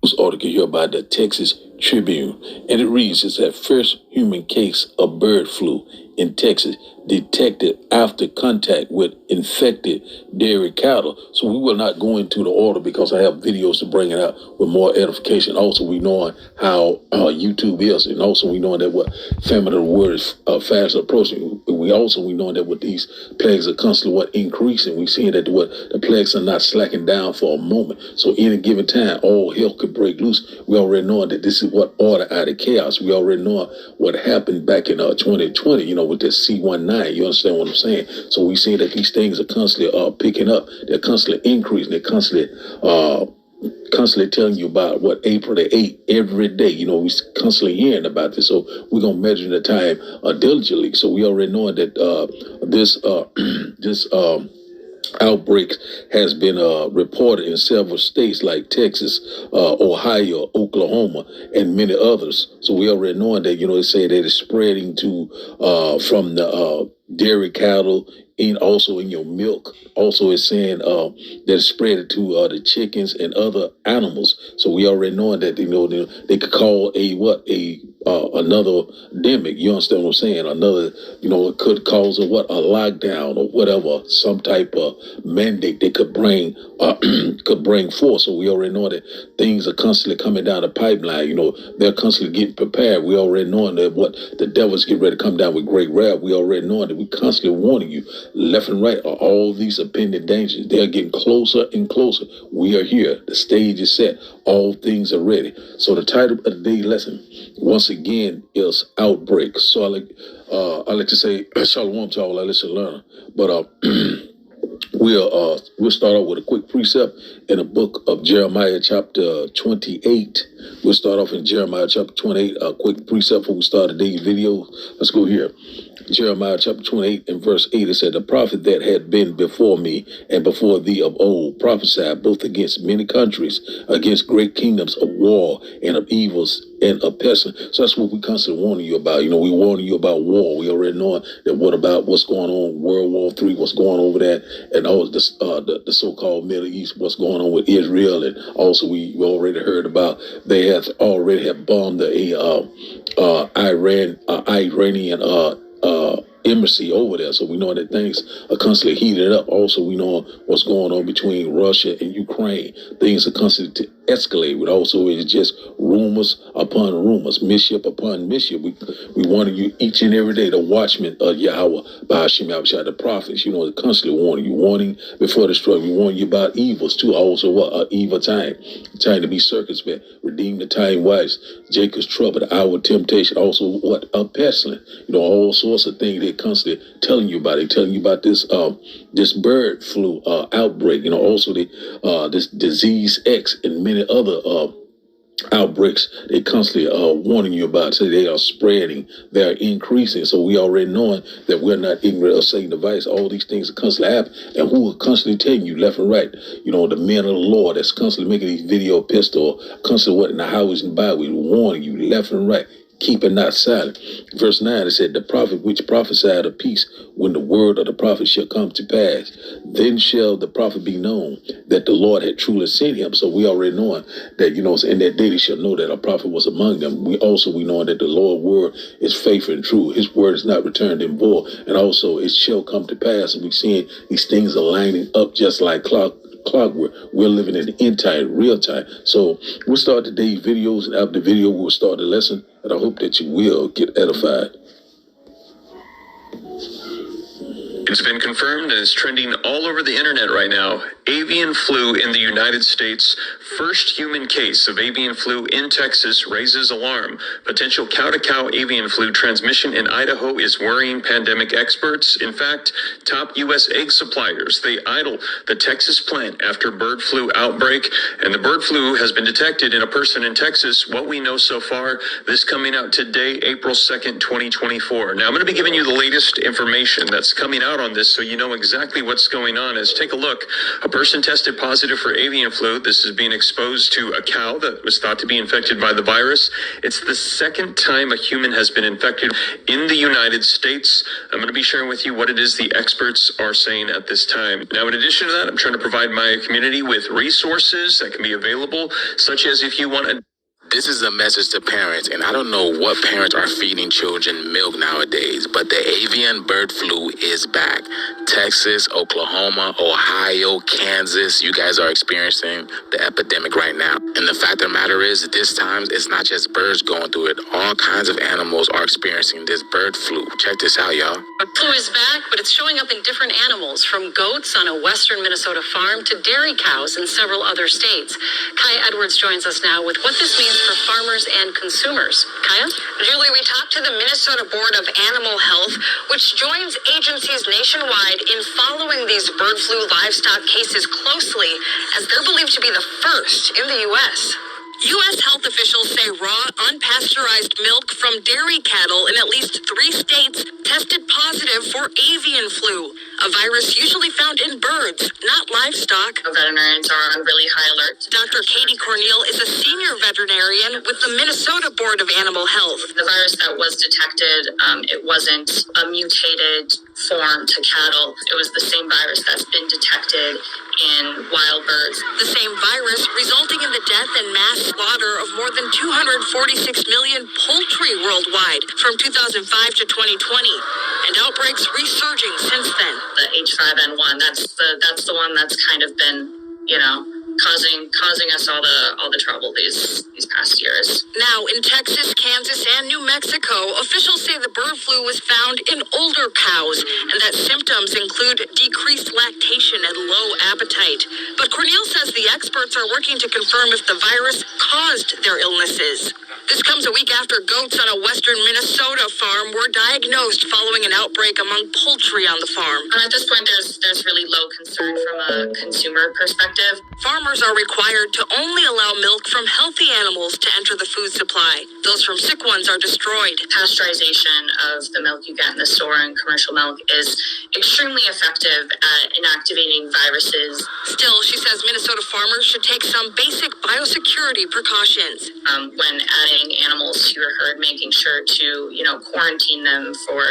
news article here by the Texas Tribune, and it reads, it's that first human case of bird flu in Texas detected after contact with infected dairy cattle. So we will not go into the order because I have videos to bring it out with more edification. Also, we know how YouTube is, and also we know that what famine of the word is fast approaching. We know that what these plagues are constantly what increasing. We seeing that what the plagues are not slacking down for a moment. So any given time, all hell could break loose. We already know that this is what order out of chaos. We already know what happened back in 2020. With this C-19. You understand what I'm saying? So we see that these things are constantly picking up. They're constantly increasing. They're constantly telling you about what April the 8th every day. We constantly hearing about this. So we're going to measure the time diligently. So we already know that this outbreak has been reported in several states like Texas, Ohio, Oklahoma, and many others. So we already know that, they say that it's spreading to from the dairy cattle, and also in your milk. Also, it's saying that it's spread to the chickens and other animals. So we already know that they could call another demic. You understand what I'm saying? Another, it could cause a lockdown or whatever, some type of mandate they could bring could bring forth. So we already know that things are constantly coming down the pipeline. They're constantly getting prepared. We already know that what the devil's getting ready to come down with great wrath. We already know that we constantly warning you left and right are all these impending dangers. They're getting closer and closer. We are here. The stage is set. All things are ready. So the title of the day lesson, once again, is Outbreak. So I like to say shalom to all our listeners learner. But we'll start off with a quick precept in the book of Jeremiah chapter 28. We'll start off in Jeremiah chapter 28. A quick precept before we start today's video. Let's go here. Jeremiah chapter 28 and verse 8, it said, the prophet that had been before me and before thee of old prophesied both against many countries, against great kingdoms of war and of evils and of pestilence. So that's what we constantly warning you about. We warning you about war. We already know that what about what's going on, World War III, what's going on over there, and all the so-called Middle East, what's going on with Israel, and also we already heard about they have already have bombed the Iranian embassy over there. So we know that things are constantly heated up. Also, we know what's going on between Russia and Ukraine. Things are constantly escalate. But also, it's just rumors upon rumors, mischief upon mischief. We want you each and every day, the watchmen of Yahweh, Ba'ashim Abishai, the prophets, constantly warning before the struggle. We warn you about evils too. Also, evil time to be circumspect, redeem the time wise, Jacob's trouble, the hour of temptation. Also, pestilence. All sorts of things they're constantly telling you about. They're telling you about this bird flu outbreak. Also this disease X and many other outbreaks they constantly warning you about. So they are spreading, they are increasing. So we already knowing that we're not ignorant of Satan's device. All these things are constantly happening, and who are constantly telling you left and right. The men of the Lord that's constantly making these video pistol, constantly in the highways and byways, warning you left and right. Keep it not silent. Verse 9, it said, the prophet which prophesied of peace, when the word of the prophet shall come to pass, then shall the prophet be known that the Lord had truly sent him. So we already knowing that, in that day they shall know that a prophet was among them. We know that the Lord's word is faithful and true. His word is not returned in void. And also it shall come to pass. And we're seeing these things are lining up just like clockwork. We're living in the end time, real time. So we'll start today's videos, and after the video we'll start the lesson, and I hope that you will get edified. It's been confirmed and is trending all over the internet right now. Avian flu in the United States. First human case of avian flu in Texas raises alarm. Potential cow-to-cow avian flu transmission in Idaho is worrying pandemic experts. In fact, top U.S. egg suppliers, they idle the Texas plant after bird flu outbreak. And the bird flu has been detected in a person in Texas. What we know so far, this coming out today, April 2nd, 2024. Now, I'm going to be giving you the latest information that's coming out out on this so you know exactly what's going on is take a look. A person tested positive for avian flu. This is being exposed to a cow that was thought to be infected by the virus. It's the second time a human has been infected in the United States. I'm going to be sharing with you what it is the experts are saying at this time. Now, in addition to that, I'm trying to provide my community with resources that can be available, such as if you want to. This is a message to parents, and I don't know what parents are feeding children milk nowadays, but the avian bird flu is back. Texas, Oklahoma, Ohio, Kansas, you guys are experiencing the epidemic right now. And the fact of the matter is, this time, it's not just birds going through it. All kinds of animals are experiencing this bird flu. Check this out, y'all. Flu is back, but it's showing up in different animals, from goats on a western Minnesota farm to dairy cows in several other states. Kaya Edwards joins us now with what this means for farmers and consumers. Kaya? Julie, we talked to the Minnesota Board of Animal Health, which joins agencies nationwide in following these bird flu livestock cases closely, as they're believed to be the first in the U.S. U.S. health officials say raw, unpasteurized milk from dairy cattle in at least 3 states tested positive for avian flu, a virus usually found in birds, not livestock. Veterinarians are on really high alert. Dr. Katie Corneal is a senior veterinarian with the Minnesota Board of Animal Health. The virus that was detected, it wasn't a mutated form to cattle. It was the same virus that's been detected in wild birds. The same virus resulting in the death and mass slaughter of more than 246 million poultry worldwide from 2005 to 2020, and outbreaks resurging since then. The H5N1, that's the one that's kind of been, causing us all the trouble these past years. Now, in Texas, Kansas, and New Mexico, officials say the bird flu was found in older cows and that symptoms include decreased lactation and low appetite. But Corneal says the experts are working to confirm if the virus caused their illnesses. This comes a week after goats on a western Minnesota farm were diagnosed following an outbreak among poultry on the farm. At this point, there's really low concern from a consumer perspective. Farmers are required to only allow milk from healthy animals to enter the food supply. Those from sick ones are destroyed. Pasteurization of the milk you get in the store and commercial milk is extremely effective at inactivating viruses. Still, she says Minnesota farmers should take some basic biosecurity precautions. When adding animals to your herd, making sure to, quarantine them for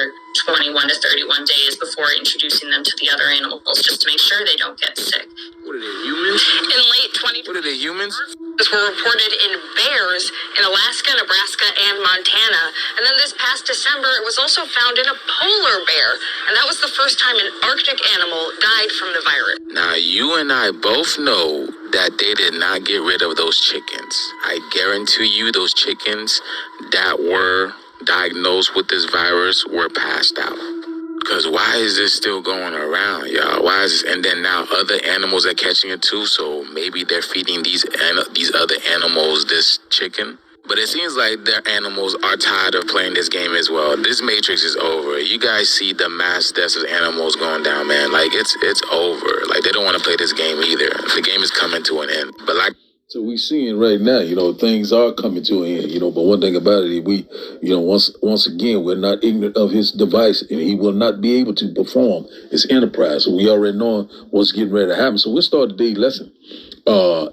21 to 31 days before introducing them to the other animals, just to make sure they don't get sick. What are they, humans? In late 2020, What are they, humans? were reported in bears in Alaska, Nebraska, and Montana. And then this past December, it was also found in a polar bear. And that was the first time an Arctic animal died from the virus. Now, you and I both know that they did not get rid of those chickens. I guarantee you those chickens that were diagnosed with this virus were passed out. Because why is this still going around, y'all? Why is this? And then now other animals are catching it too, so maybe they're feeding these other animals this chicken. But it seems like their animals are tired of playing this game as well. This Matrix is over. You guys see the mass deaths of animals going down, man. Like, it's over. Like, they don't want to play this game either. The game is coming to an end. But like... So we seeing right now, things are coming to an end, but one thing about it, we, once again, we're not ignorant of his device, and he will not be able to perform his enterprise. So we already know what's getting ready to happen. So we'll start today's lesson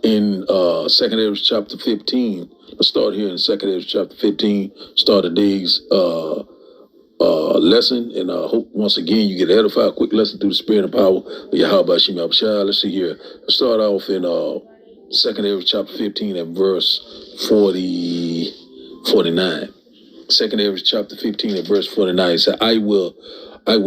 in 2 Ezra chapter 15. Let's start here in 2 Ezra chapter 15, start today's lesson, and I hope once again you get edified. Quick lesson through the spirit and power of Yahweh Shem Yahushua. Let's see here. Let's start off in 2 Ezra chapter 15 and verse 49. 2 Ezra chapter 15 and verse 49 it said, I will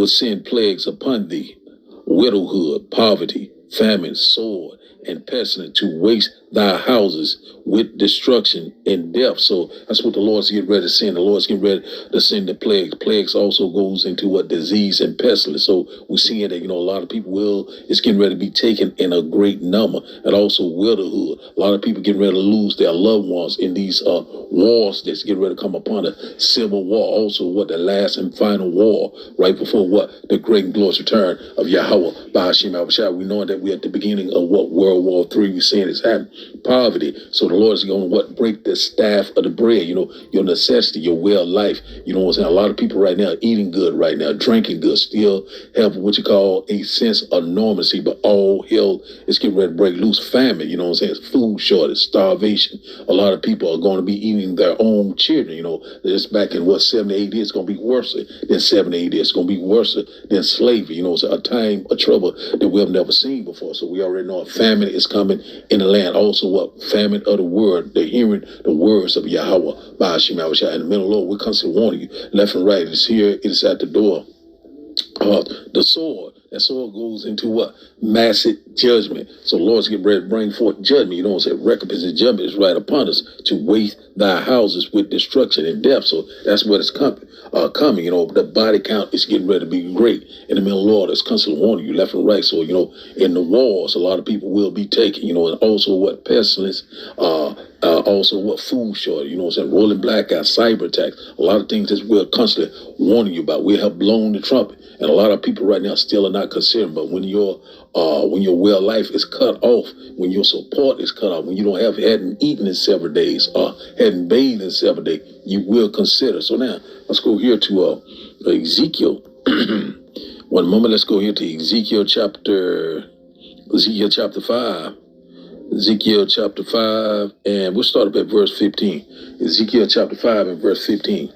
send plagues upon thee, widowhood, poverty, famine, sword, and pestilence to waste thy houses with destruction and death. So that's what the Lord's getting ready to send. The Lord's getting ready to send the plagues. Plagues also goes into what disease and pestilence. So we're seeing that, a lot of people it's getting ready to be taken in a great number. And also widowhood. A lot of people getting ready to lose their loved ones in these wars that's getting ready to come upon a civil war. Also what the last and final war right before what the great and glorious return of Yahweh by Hashem Yahushua. We know that we're at the beginning of what World World War III, we're seeing it's happening. Poverty. So the Lord is going to break the staff of the bread, your necessity, your way of life. You know what I'm saying? A lot of people right now eating good right now, drinking good, still have what you call a sense of normalcy, but all hell is getting ready to break loose. Famine, you know what I'm saying? Food shortage, starvation. A lot of people are going to be eating their own children, This back in 70, 80, it's going to be worse than 70, 80. It's going to be worse than slavery, It's a time of trouble that we have never seen before. So we already know a famine is coming in the land. Also, what? Famine of the word. They're hearing the words of Yahweh, Ba'ashim Yahushua. In the middle of the Lord, we're constantly warning you. Left and right, it's here, it's at the door. The sword. That sword goes into what? Massive judgment. So the Lord's getting ready to bring forth judgment. You know what I'm saying? Recompense and judgment is right upon us to waste thy houses with destruction and death. So that's what it's coming. The body count is getting ready to be great. In the middle of the Lord, it's constantly warning you left and right. So, in the wars, a lot of people will be taken, and also what pestilence, also what food shortage, rolling blackout, cyber attacks, a lot of things that we're constantly warning you about. We have blown the trumpet. And a lot of people right now still are not considering, but when your well life is cut off, when your support is cut off, when you hadn't eaten in several days or hadn't bathed in several days, you will consider. So now let's go here to Ezekiel. One moment, let's go here to Ezekiel chapter 5. Ezekiel chapter 5, and we'll start up at verse 15. Ezekiel chapter 5 and verse 15.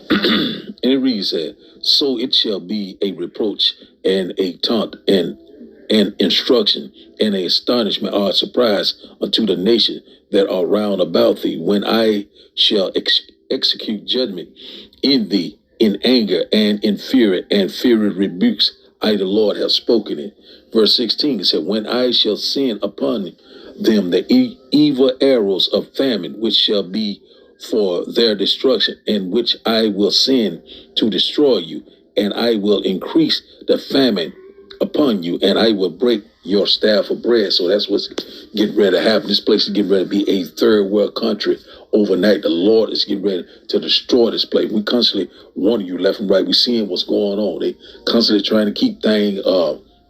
And it reads that, so it shall be a reproach and a taunt and an instruction and a astonishment or a surprise unto the nation that are round about thee, when I shall execute judgment in thee in anger and in fury and fury rebukes. I, the Lord, have spoken it. Verse 16, it said, when I shall send upon them the evil arrows of famine, which shall be for their destruction, and which I will send to destroy you, and I will increase the famine upon you, and I will break your staff of bread. So that's what's getting ready to happen. This place is getting ready to be a third world country overnight. The Lord is getting ready to destroy this place. We constantly warning you left and right. We're seeing what's going on. They constantly trying to keep things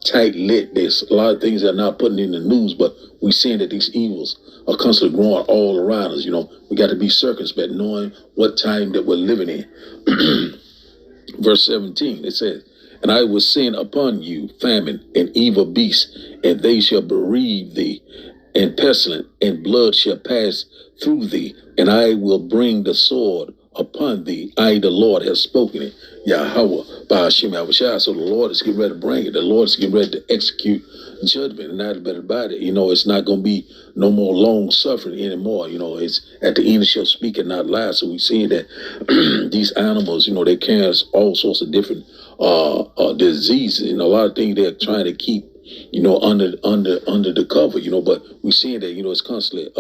tight lit. There's a lot of things that are not putting in the news, but we're seeing that these evils are constantly growing all around us. We got to be circumspect, knowing what time that we're living in. Verse 17, it says, and I will send upon you famine and evil beasts, and they shall bereave thee, and pestilence and blood shall pass through thee, and I will bring the sword upon thee. I, the Lord, have spoken it. Yahweh, Ba'ashim Yahushua. So the Lord is getting ready to bring it. The Lord is getting ready to execute judgment, and not better about it. It's not going to be no more long suffering anymore. It's at the end shall speak and not lie. So we see that these animals, they carry all sorts of different diseases, and a lot of things they're trying to keep under the cover, but we're seeing that, it's constantly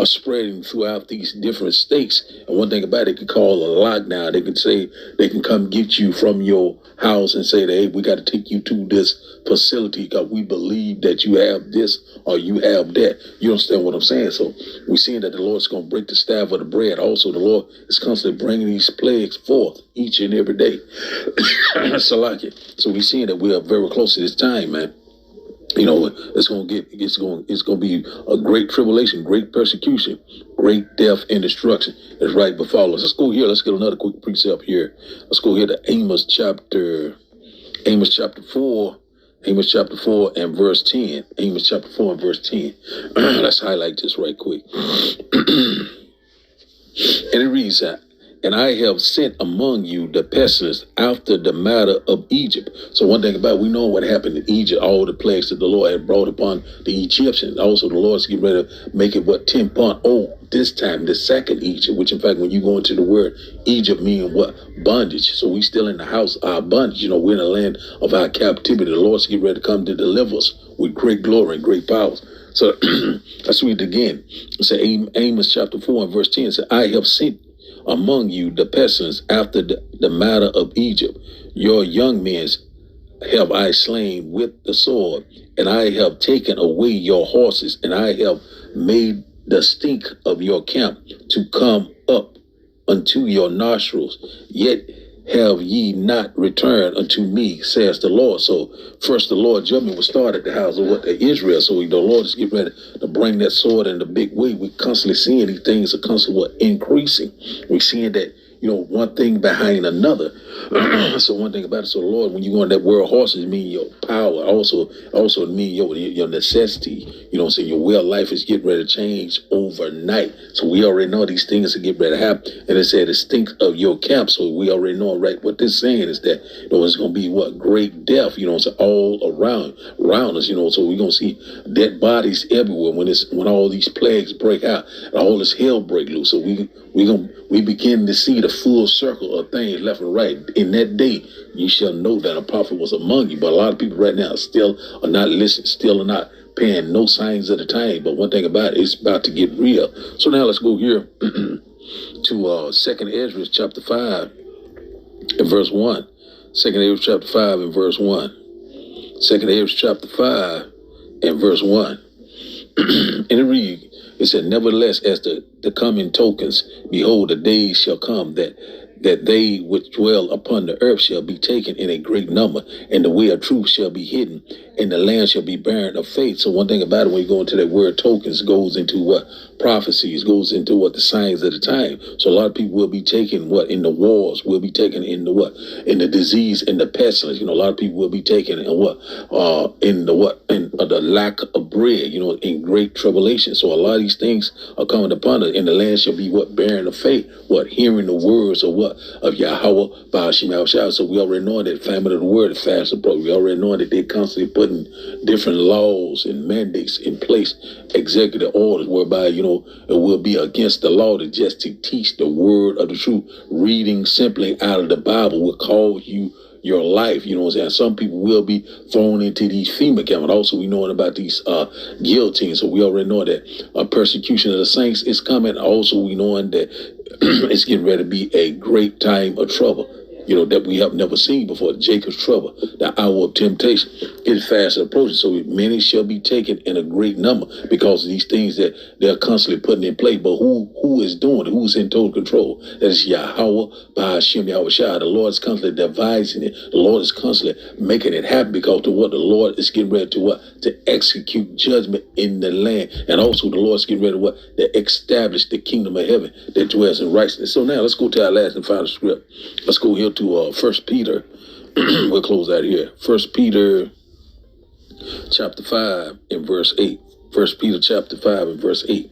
spreading throughout these different states. And one thing about it, they can call a lockdown. They can say they can come get you from your house and say that, hey, we got to take you to this facility because we believe that you have this or you have that. You understand what I'm saying? So we're seeing that the Lord's going to break the staff of the bread. Also, the Lord is constantly bringing these plagues forth each and every day. So we're seeing that we are very close to this time, man. It's going to be a great tribulation, great persecution, great death and destruction is right before us. Let's go here. Let's get another quick precept here. Let's go here to Amos chapter 4 and verse 10. Amos chapter 4 and verse 10. Let's highlight this right quick. And it reads that, and I have sent among you the pestilence after the matter of Egypt. So one thing about it, we know what happened in Egypt, all the plagues that the Lord had brought upon the Egyptians. Also, the Lord's getting ready to make it 10.0 this time, the second Egypt, which in fact, when you go into the word Egypt, meaning what? Bondage. So we still in the house, our bondage. We're in the land of our captivity. The Lord's getting ready to come to deliver us with great glory and great powers. So let's read it again. It says Amos chapter 4 and verse 10. It says, I have sent among you the pestilence after the matter of Egypt. Your young men have I slain with the sword, and I have taken away your horses, and I have made the stink of your camp to come up unto your nostrils. Yet have ye not returned unto me, says the Lord. So first the Lord judgment will start at the house of what Israel. So the Lord is getting ready to bring that sword in the big way. We constantly seeing these things are constantly increasing. We're seeing that, one thing behind another. So one thing about it, so the Lord, when you go on that world horses, mean your power, also mean your necessity. So your way of life is getting ready to change overnight. So we already know these things are getting ready to happen. And it said, stink of your camp. So we already know, right? What this saying is that, it's going to be great death, so all around us, so we're going to see dead bodies everywhere when all these plagues break out, and all this hell break loose. So we begin to see the full circle of things left and right. In that day, you shall know that a prophet was among you. But a lot of people right now still are not listening, still are not paying no signs of the time. But one thing about it, it's about to get real. So now let's go here to 2nd Ezra chapter 5 and verse 1. 2nd Ezra chapter 5 and verse 1. 2nd Ezra chapter 5 and verse 1. And it said, nevertheless, as the coming tokens, behold, the days shall come that they which dwell upon the earth shall be taken in a great number, and the way of truth shall be hidden, and the land shall be barren of faith. So one thing about it, when you go into that word tokens, goes into what prophecies, goes into what the signs of the time. So a lot of people will be taken in the wars, will be taken in the disease, in the pestilence. A lot of people will be taken in the lack of bread, in great tribulation. So a lot of these things are coming upon us, and the land shall be barren of faith, hearing the words of Yahweh by Hashem Yahushua. So we already know that famine of the word is fast approaching. We already know that they're constantly putting different laws and mandates in place, executive orders, whereby, it will be against the law to teach the word of the truth. Reading simply out of the Bible will cause you your life. Some people will be thrown into these FEMA camps. And also we know about these guillotines. So we already know that persecution of the saints is coming. Also we knowing that it's getting ready to be a great time of trouble, that we have never seen before. Jacob's trouble, the hour of temptation is fast approaching. So many shall be taken in a great number because of these things that they're constantly putting in place. But who is doing it? Who's in total control? That is Yahweh by Hashem Yahushua. The Lord is constantly devising it. The Lord is constantly making it happen because of what the Lord is getting ready to execute judgment in the land. And also the Lord is getting ready to establish the kingdom of heaven that dwells in righteousness. So now let's go to our last and final script. Let's go here to 1 Peter. We'll close out here. 1 Peter chapter 5 and verse 8. 1 Peter chapter 5 and verse 8.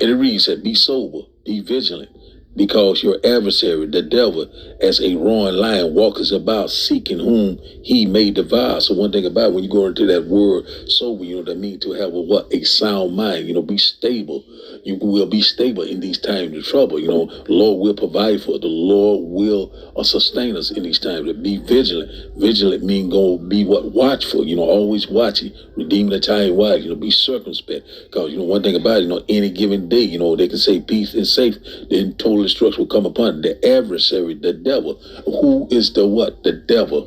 And it reads that, be sober, be vigilant, because your adversary, the devil, as a roaring lion, walketh about seeking whom he may devour. So one thing about it, when you go into that word sober, that means to have a sound mind, be stable. You will be stable in these times of trouble. The Lord will provide for it. The Lord will sustain us in these times. To be vigilant. Vigilant means go be watchful. Always watching, redeeming the time wise. Be circumspect. Because one thing about it, any given day, they can say peace and safe. Then total destruction will come upon the adversary, the devil. Who is the devil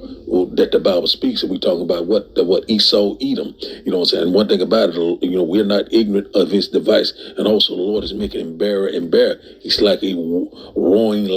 that the Bible speaks? And we talking about what Esau, Edom. What I'm saying? One thing about it, we're not ignorant of his device, and also the Lord is making him bearer and bearer. He's like a roaring lion.